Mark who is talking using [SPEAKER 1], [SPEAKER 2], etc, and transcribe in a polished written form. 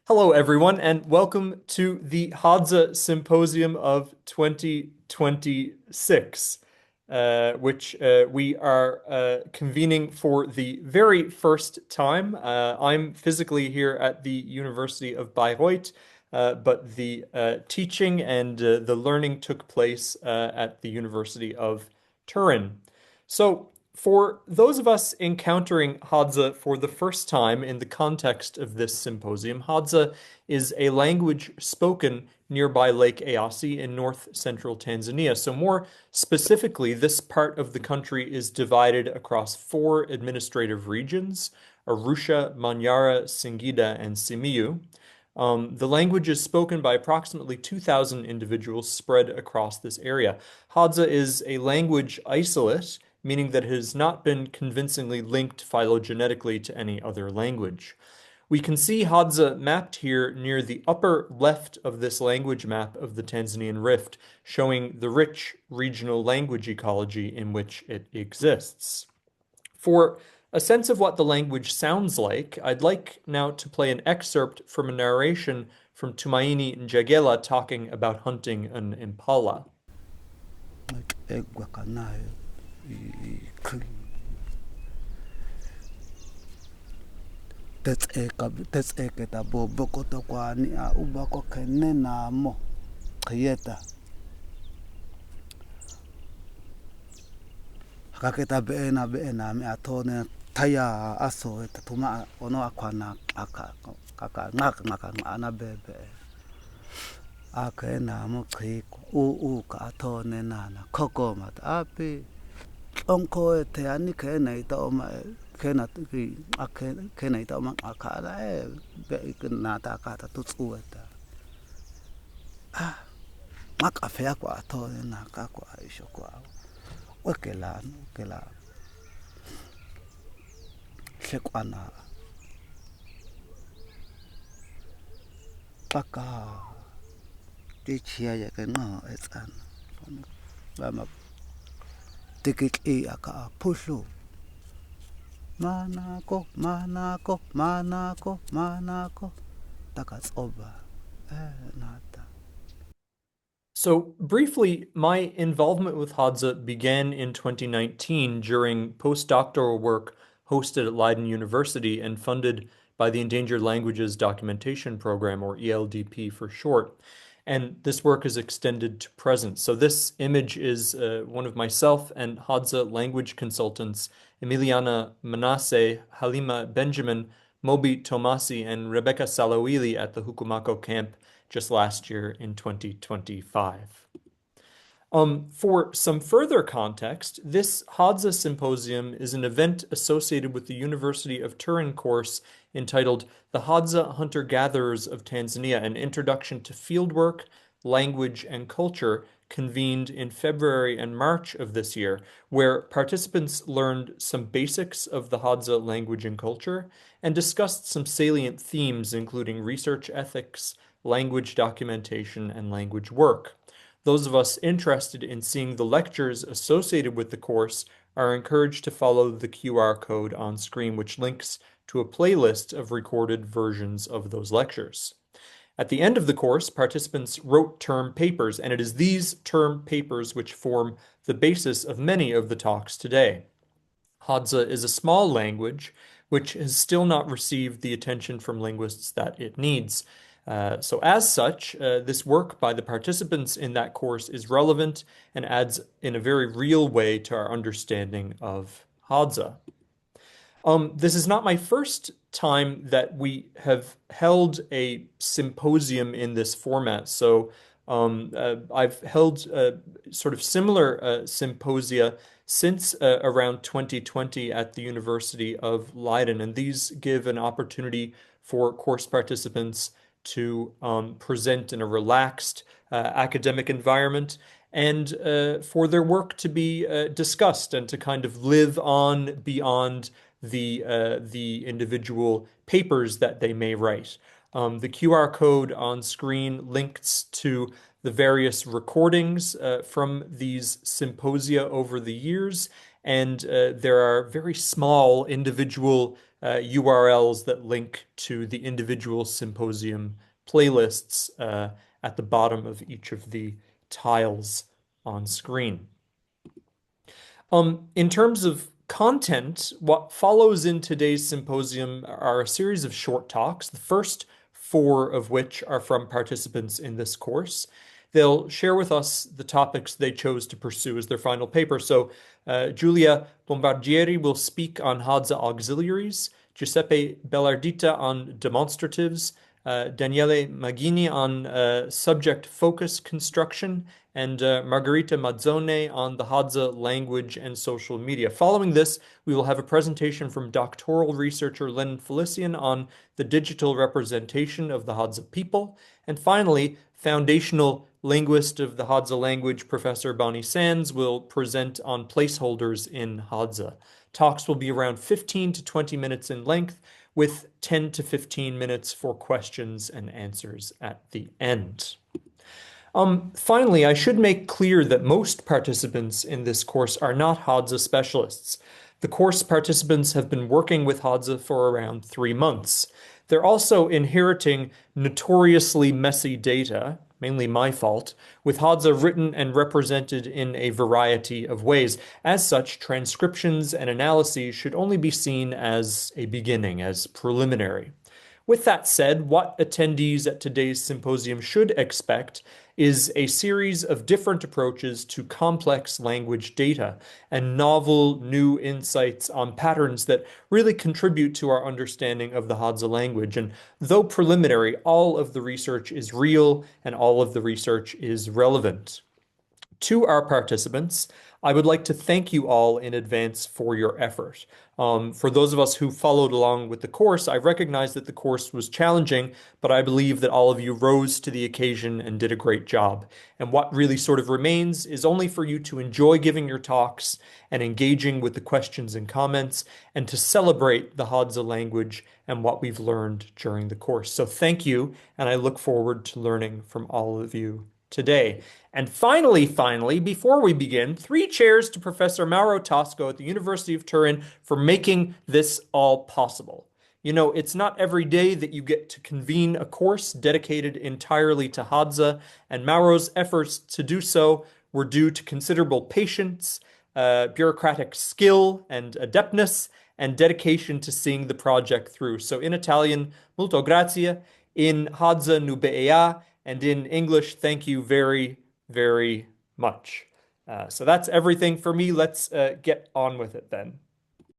[SPEAKER 1] Hello, everyone, and welcome to the Hadza Symposium of 2026, which we are convening for the very first time. I'm physically here at the University of Bayreuth, but the teaching and the learning took place at the University of Turin. So, for those of us encountering Hadza for the first time in the context of this symposium, Hadza is a language spoken nearby Lake Eyasi in north-central Tanzania. So more specifically, this part of the country is divided across four administrative regions: Arusha, Manyara, Singida, and Simiyu. The language is spoken by approximately 2,000 individuals spread across this area. Hadza is a language isolate, meaning that it has not been convincingly linked phylogenetically to any other language. We can see Hadza mapped here near the upper left of this language map of the Tanzanian Rift, showing the rich regional language ecology in which it exists. For a sense of what the language sounds like, I'd like now to play an excerpt from a narration from Tumaini Njagela talking about hunting an impala.
[SPEAKER 2] Tetseketa bobokoto kwani a ubako kene namo khiyeta hakaketa beena me athone thaya aso eta tuma ono akwana aka ngaka ana bebe akena mo khiko u ka athone nana khokoma api onko ete ani khena ita oma kena ita oma akala be na ta ka ta tutsueta makafea kwa athone na ka kwa isho kwa okela hekwana paka tichia ya kenqa etsana bama tikiki aka pushu manako takatsoba nata.
[SPEAKER 1] So, briefly, my involvement with Hadza began in 2019 during postdoctoral work hosted at Leiden University and funded by the Endangered Languages Documentation Program, or ELDP for short. And this work is extended to present. So this image is one of myself and Hadza language consultants, Emiliana Manasse, Halima Benjamin, Mobi Tomasi, and Rebecca Salawili at the Hukumako camp just last year in 2025. For some further context, this Hadza Symposium is an event associated with the University of Turin course entitled The Hadza Hunter-Gatherers of Tanzania, an Introduction to Fieldwork, Language, and Culture, convened in February and March of this year, where participants learned some basics of the Hadza language and culture and discussed some salient themes, including research ethics, language documentation, and language work. Those of us interested in seeing the lectures associated with the course are encouraged to follow the QR code on screen, which links to a playlist of recorded versions of those lectures. At the end of the course, participants wrote term papers, and it is these term papers which form the basis of many of the talks today. Hadza is a small language which has still not received the attention from linguists that it needs. So as such, this work by the participants in that course is relevant and adds in a very real way to our understanding of Hadza. This is not my first time that we have held a symposium in this format. So I've held sort of similar symposia since around 2020 at the University of Leiden, and these give an opportunity for course participants to present in a relaxed academic environment and for their work to be discussed and to kind of live on beyond the individual papers that they may write. The QR code on screen links to the various recordings from these symposia over the years, and there are very small individual URLs that link to the individual symposium playlists at the bottom of each of the tiles on screen. In terms of content, what follows in today's symposium are a series of short talks, the first four of which are from participants in this course. They'll share with us the topics they chose to pursue as their final paper. So Giulia Bombardieri will speak on Hadza auxiliaries, Giuseppe Bellardita on demonstratives, Daniele Maghini on subject focus construction, and Margherita Mazzone on the Hadza language and social media. Following this, we will have a presentation from doctoral researcher Len Felician on the digital representation of the Hadza people. And finally, foundational linguist of the Hadza language, Professor Bonnie Sands, will present on placeholders in Hadza. Talks will be around 15 to 20 minutes in length, with 10 to 15 minutes for questions and answers at the end. Finally, I should make clear that most participants in this course are not Hadza specialists. The course participants have been working with Hadza for around 3 months. They're also inheriting notoriously messy data, mainly my fault, with Hadza written and represented in a variety of ways. As such, transcriptions and analyses should only be seen as a beginning, as preliminary. With that said, what attendees at today's symposium should expect is a series of different approaches to complex language data and novel new insights on patterns that really contribute to our understanding of the Hadza language. And though preliminary, all of the research is real and all of the research is relevant. To our participants, I would like to thank you all in advance for your effort. For those of us who followed along with the course, I recognize that the course was challenging, but I believe that all of you rose to the occasion and did a great job. And what really sort of remains is only for you to enjoy giving your talks and engaging with the questions and comments, and to celebrate the Hadza language and what we've learned during the course. So thank you, and I look forward to learning from all of you today. And finally, before we begin, 3 cheers to Professor Mauro Tosco at the University of Turin for making this all possible. You know, it's not every day that you get to convene a course dedicated entirely to Hadza, and Mauro's efforts to do so were due to considerable patience, bureaucratic skill and adeptness, and dedication to seeing the project through. So in Italian, molto grazie, in Hadza nubeea, and in English, thank you very, very much. So that's everything for me. Let's get on with it then.